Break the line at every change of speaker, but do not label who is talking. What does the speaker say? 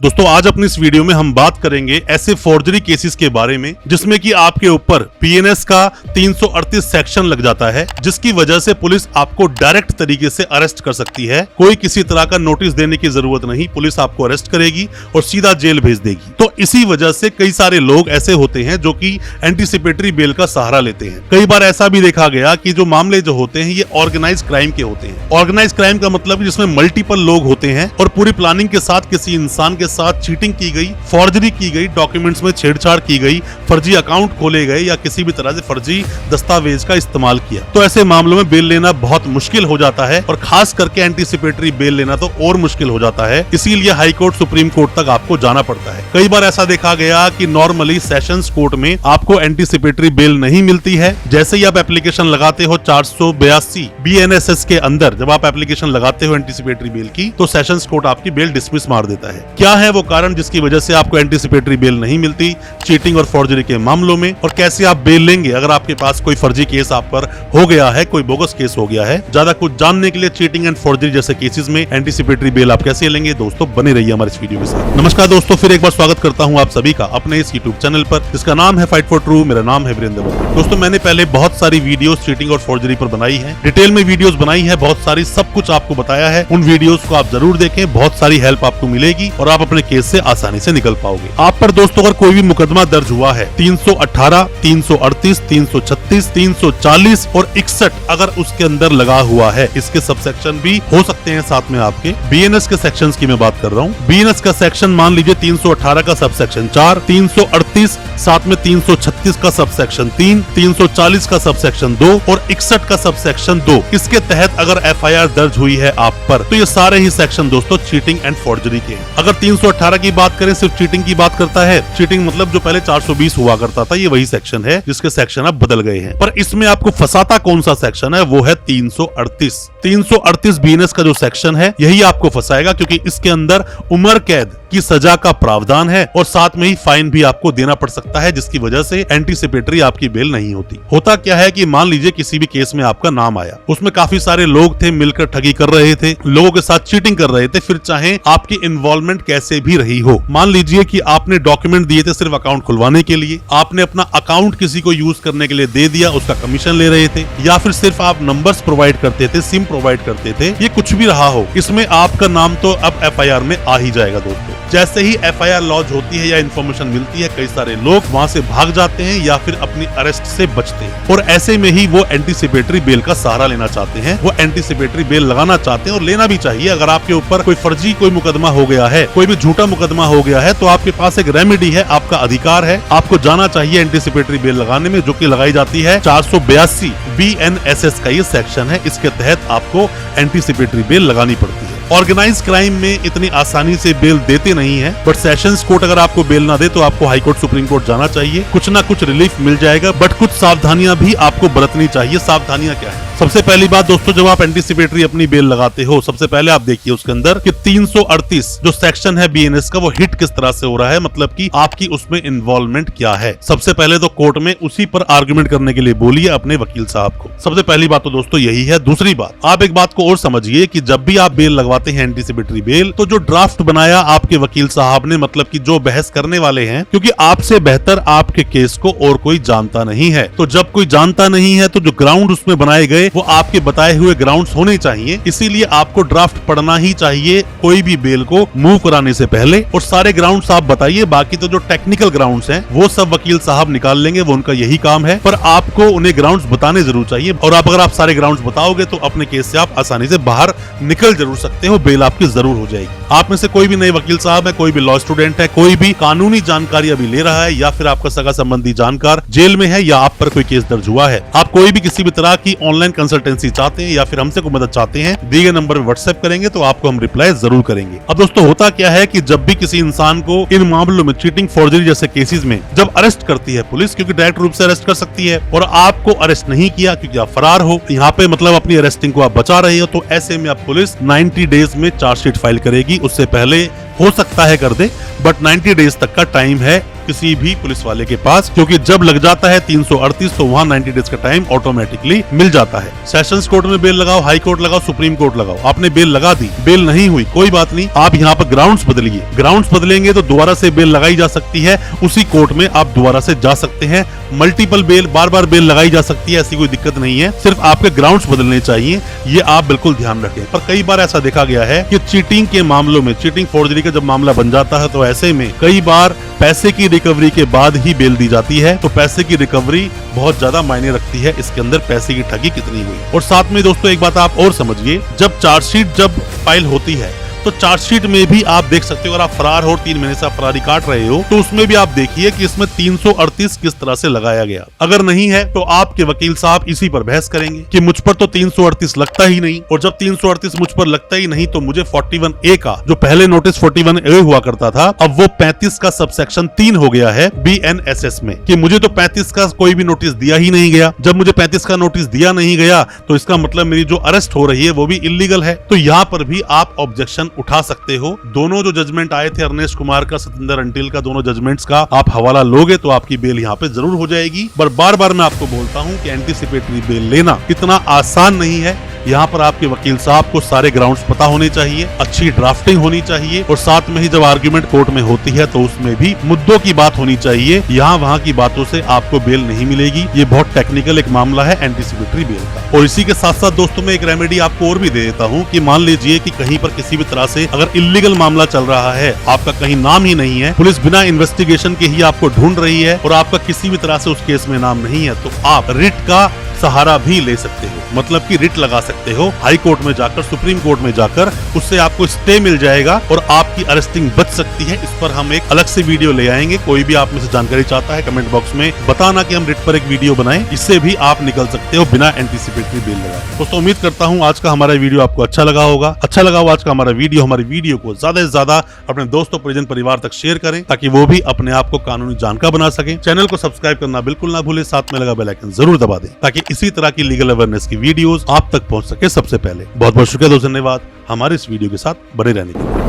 दोस्तों आज अपनी इस वीडियो में हम बात करेंगे ऐसे फॉर्जरी केसेस के बारे में जिसमें कि आपके ऊपर बीएनएस का 338 सेक्शन लग जाता है, जिसकी वजह से पुलिस आपको डायरेक्ट तरीके से अरेस्ट कर सकती है। कोई किसी तरह का नोटिस देने की जरूरत नहीं, पुलिस आपको अरेस्ट करेगी और सीधा जेल भेज देगी। तो इसी वजह से कई सारे लोग ऐसे होते हैं जो कि एंटीसिपेटरी बेल का सहारा लेते हैं। कई बार ऐसा भी देखा गया कि जो मामले जो होते हैं ये ऑर्गेनाइज क्राइम के होते हैं। ऑर्गेनाइज क्राइम का मतलब जिसमें मल्टीपल लोग होते हैं और पूरी प्लानिंग के साथ किसी इंसान के साथ चीटिंग की गई, फॉर्जरी की गई, डॉक्यूमेंट्स में छेड़छाड़ की गई, फर्जी अकाउंट खोले गए या किसी भी तरह से फर्जी दस्तावेज का इस्तेमाल किया। तो ऐसे मामलों में बेल लेना बहुत मुश्किल हो जाता है और खास करके एंटीसिपेटरी बेल लेना तो और मुश्किल हो जाता है। इसीलिए हाई कोर्ट, सुप्रीम कोर्ट तक आपको जाना पड़ता है। कई बार ऐसा देखा गया कि नॉर्मली सेशंस कोर्ट में आपको एंटीसिपेटरी बेल नहीं मिलती है। जैसे ही आप एप्लीकेशन लगाते हो 482 BNSS के अंदर, जब आप एप्लीकेशन लगाते हो एंटीसिपेटरी बेल की, तो सेशंस कोर्ट आपकी बेल डिसमिस मार देता है। क्या है वो कारण जिसकी वजह से आपको एंटीसिपेटरी बेल नहीं मिलती चीटिंग और फॉर्जरी के मामलों में, और कैसे आप बेल लेंगे अगर आपके पास कोई फर्जी केस आप पर हो गया है, कोई बोगस केस हो गया है। ज्यादा कुछ जानने के लिए चीटिंग एंड फॉर्जरी जैसे केसेस में एंटीसिपेटरी बेल आप कैसे लेंगे, दोस्तों बने रहिए हमारे इस वीडियो के साथ। नमस्कार दोस्तों, फिर एक बार स्वागत करता हूं आप सभी का अपने इस यूट्यूब चैनल पर जिसका नाम है फाइट फॉर ट्रू। मेरा नाम है वीरेंद्र वर्मा। दोस्तों मैंने पहले बहुत सारी वीडियोस चीटिंग और फॉर्जरी पर बनाई है, डिटेल में वीडियोस बनाई है, बहुत सारी, सब कुछ आपको बताया है। उन वीडियोस को आप जरूर देखें, बहुत सारी हेल्प आपको मिलेगी और आप अपने केस से आसानी से निकल पाओगे। आप पर दोस्तों अगर कोई भी मुकदमा दर्ज हुआ है 318, 338, 336, 340 और 61 अगर उसके अंदर लगा हुआ है, इसके सबसेक्शन भी हो सकते हैं साथ में आपके। बीएनएस के सेक्शंस की मैं बात कर रहा हूँ। बीएनएस का सेक्शन मान लीजिए 318 का सबसेक्शन 4, 338 साथ में 336 का सबसेक्शन 3, 340 का सबसेक्शन 2 और 61 का सबसेक्शन 2। इसके तहत अगर एफआईआर दर्ज हुई है आप पर, तो ये सारे ही सेक्शन दोस्तों चीटिंग एंड फॉर्जरी के। अगर 318 की बात करें, सिर्फ चीटिंग की बात करता है। चीटिंग मतलब जो पहले 420 हुआ करता था, ये वही सेक्शन है जिसके सेक्शन अब बदल गए हैं। पर इसमें आपको फंसाता कौन सा सेक्शन है, वो है 338। 338 बीएनएस का जो सेक्शन है यही आपको फंसाएगा, क्योंकि इसके अंदर उम्र कैद की सजा का प्रावधान है और साथ में ही फाइन भी आपको देना पड़ सकता है, जिसकी वजह से एंटीसिपेटरी आपकी बेल नहीं होती। होता क्या है कि मान लीजिए किसी भी केस में आपका नाम आया, उसमें काफी सारे लोग थे, मिलकर ठगी कर रहे थे, लोगों के साथ चीटिंग कर रहे थे, फिर चाहे आपकी इन्वॉल्वमेंट कैसे भी रही हो। मान लीजिए कि आपने डॉक्यूमेंट दिए थे सिर्फ अकाउंट खुलवाने के लिए, आपने अपना अकाउंट किसी को यूज करने के लिए दे दिया, उसका कमीशन ले रहे थे, या फिर सिर्फ आप नंबर्स प्रोवाइड करते थे, सिम प्रोवाइड करते थे, ये कुछ भी रहा हो, इसमें आपका नाम तो अब एफआईआर में आ ही जाएगा दोस्तों। जैसे ही एफआईआर लॉन्च होती है या इन्फॉर्मेशन मिलती है, कई सारे लोग वहां से भाग जाते हैं या फिर अपनी अरेस्ट से बचते हैं, और ऐसे में ही वो एंटीसिपेटरी बेल का सहारा लेना चाहते हैं, वो एंटीसिपेटरी बेल लगाना चाहते हैं, और लेना भी चाहिए। अगर आपके ऊपर कोई फर्जी कोई मुकदमा हो गया है, कोई भी झूठा मुकदमा हो गया है, तो आपके पास एक रेमेडी है, आपका अधिकार है, आपको जाना चाहिए एंटीसिपेटरी बेल लगाने में, जो कि लगाई जाती है 482 BNSS का ये सेक्शन है। इसके तहत आपको एंटीसिपेटरी बेल लगानी पड़ती है। ऑर्गेनाइज क्राइम में इतनी आसानी से बेल देते नहीं है, बट सेशंस कोर्ट अगर आपको बेल ना दे तो आपको हाई कोर्ट, सुप्रीम कोर्ट जाना चाहिए, कुछ ना कुछ रिलीफ मिल जाएगा। बट कुछ सावधानियां भी आपको बरतनी चाहिए। सावधानियां क्या है? सबसे पहली बात दोस्तों, जब आप एंटीसिपेटरी अपनी बेल लगाते हो, सबसे पहले आप देखिए उसके अंदर कि 338 जो सेक्शन है बीएनएस का, वो हिट किस तरह से हो रहा है, मतलब कि आपकी उसमें इन्वॉल्वमेंट क्या है। सबसे पहले तो कोर्ट में उसी पर आर्गुमेंट करने के लिए बोलिए अपने वकील साहब को। सबसे पहली बात तो दोस्तों यही है। दूसरी बात, आप एक बात को और समझिए कि जब भी आप बेल लगवाते हैं एंटीसिपेटरी बेल, तो जो ड्राफ्ट बनाया आपके वकील साहब ने, मतलब कि जो बहस करने वाले हैं, क्योंकि आपसे बेहतर आपके केस को और कोई जानता नहीं है, तो जब कोई जानता नहीं है तो जो ग्राउंड उसमें बनाए गए वो आपके बताए हुए ग्राउंड्स होने चाहिए। इसीलिए आपको ड्राफ्ट पढ़ना ही चाहिए कोई भी बेल को मूव कराने से पहले, और सारे ग्राउंड्स आप बताइए। बाकी तो जो टेक्निकल ग्राउंड्स हैं वो सब वकील साहब निकाल लेंगे, वो उनका यही काम है, पर आपको उन्हें ग्राउंड्स बताने जरूर चाहिए। और अगर आप सारे ग्राउंड्स बताओगे तो अपने केस से आप आसानी से बाहर निकल जरूर सकते हो, बेल आपकी जरूर हो जाएगी। आप में से कोई भी नए वकील साहब है, कोई भी लॉ स्टूडेंट है, कोई भी कानूनी जानकारी अभी ले रहा है, या फिर आपका सगा संबंधी जानकार जेल में है, या आप पर कोई केस दर्ज हुआ है, आप कोई भी किसी भी तरह की ऑनलाइन कंसल्टेंसी चाहते हैं या फिर हमसे कोई मदद चाहते हैं, दिए गए नंबर पर व्हाट्सएप करेंगे तो आपको हम रिप्लाई जरूर करेंगे। अब दोस्तों होता क्या है कि जब भी किसी इंसान को इन मामलों में, चीटिंग, फॉर्जरी जैसे केसेस में जब अरेस्ट करती है पुलिस, क्योंकि डायरेक्ट रूप से अरेस्ट कर सकती है, और आपको अरेस्ट नहीं किया क्योंकि आप फरार हो, यहाँ पे मतलब अपनी अरेस्टिंग को आप बचा रहे हो, तो ऐसे में आप पुलिस 90 डेज में चार्जशीट फाइल करेगी। उससे पहले हो सकता है कर दे, बट 90 डेज तक का टाइम है किसी भी पुलिस वाले के पास, क्योंकि जब लग जाता है 338 तो वहाँ 90 डेज का टाइम ऑटोमेटिकली मिल जाता है। सेशंस कोर्ट में बेल लगाओ, हाई कोर्ट लगाओ, सुप्रीम कोर्ट लगाओ, आपने बेल लगा दी, बेल नहीं हुई, कोई बात नहीं, आप यहाँ पर ग्राउंड्स बदलिए, ग्राउंड्स बदलेंगे तो दोबारा से बेल लगाई जा सकती है, उसी कोर्ट में आप दोबारा से जा सकते हैं। मल्टीपल बेल, बार बार बेल लगाई जा सकती है, ऐसी कोई दिक्कत नहीं है, सिर्फ आपके ग्राउंड्स बदलने चाहिए, ये आप बिल्कुल ध्यान रखें। पर कई बार ऐसा देखा गया है कि चीटिंग के मामलों में, चीटिंग फोर्जरी का जब मामला बन जाता है तो ऐसे में कई बार पैसे की रिकवरी के बाद ही बेल दी जाती है, तो पैसे की रिकवरी बहुत ज्यादा मायने रखती है इसके अंदर पैसे की ठगी कितनी हुई। और साथ में दोस्तों एक बात आप और समझिए, जब चार्जशीट जब फाइल होती है तो चार्जशीट में भी आप देख सकते हो, अगर आप फरार हो, 3 महीने से आप फरारी काट रहे हो, तो उसमें भी आप देखिए कि इसमें 338 किस तरह से लगाया गया। अगर नहीं है तो आपके वकील साहब इसी पर बहस करेंगे कि मुझ पर तो 338 लगता ही नहीं, और जब 338 मुझ पर लगता ही नहीं तो मुझे 41A का, जो पहले नोटिस 41A हुआ करता था, अब वो 35 का सबसेक्शन 3 हो गया है BNSS में, कि मुझे तो 35 का कोई भी नोटिस दिया ही नहीं गया। जब मुझे 35 का नोटिस दिया नहीं गया तो इसका मतलब मेरी जो अरेस्ट हो रही है वो भी इलीगल है। तो यहाँ पर भी आप ऑब्जेक्शन उठा सकते हो। दोनों जो जजमेंट आए थे अर्नेस्ट कुमार का, सतेंद्र अंटिल का, दोनों जजमेंट्स का आप हवाला लोगे तो आपकी बेल यहाँ पे जरूर हो जाएगी। पर बार बार मैं आपको बोलता हूँ कि एंटीसिपेटरी बेल लेना इतना आसान नहीं है। यहाँ पर आपके वकील साहब को सारे ग्राउंड्स पता होने चाहिए, अच्छी ड्राफ्टिंग होनी चाहिए, और साथ में ही जब आर्ग्यूमेंट कोर्ट में होती है तो उसमें भी मुद्दों की बात होनी चाहिए। यहाँ वहाँ की बातों से आपको बेल नहीं मिलेगी। ये बहुत टेक्निकल एक मामला है एंटीसिपेटरी बेल का। और इसी के साथ साथ दोस्तों मैं एक रेमेडी आपको और भी दे देता हूँ कि मान लीजिए कि कहीं पर किसी भी तरह से अगर इलीगल मामला चल रहा है, आपका कहीं नाम ही नहीं है, पुलिस बिना इन्वेस्टिगेशन के ही आपको ढूंढ रही है और आपका किसी भी तरह से उस केस में नाम नहीं है, तो आप रिट का सहारा भी ले सकते हो, मतलब कि रिट लगा सकते हो हाई कोर्ट में जाकर, सुप्रीम कोर्ट में जाकर, उससे आपको स्टे मिल जाएगा और आपकी अरेस्टिंग बच सकती है। इस पर हम एक अलग से वीडियो ले आएंगे। कोई भी आप में से जानकारी चाहता है कमेंट बॉक्स में बताना कि हम रिट पर एक वीडियो बनाएं, इससे भी आप निकल सकते हो बिना एंटीसिपेटरी बेल लगाए। दोस्तों उम्मीद करता हूँ आज का हमारा वीडियो आपको अच्छा लगा होगा। अच्छा लगा हो आज का हमारा वीडियो, हमारी वीडियो को ज्यादा से ज्यादा अपने दोस्तों, परिजन, परिवार तक शेयर करें ताकि वो भी अपने आप को कानूनी जानकार बना सके। चैनल को सब्सक्राइब करना बिल्कुल ना भूले, साथ में लगा बेल आइकन जरूर दबा दें ताकि इसी तरह की लीगल अवेयरनेस की वीडियोस आप तक पहुंच सके सबसे पहले। बहुत बहुत शुक्रिया दोस्तों, धन्यवाद हमारे इस वीडियो के साथ बने रहने के लिए।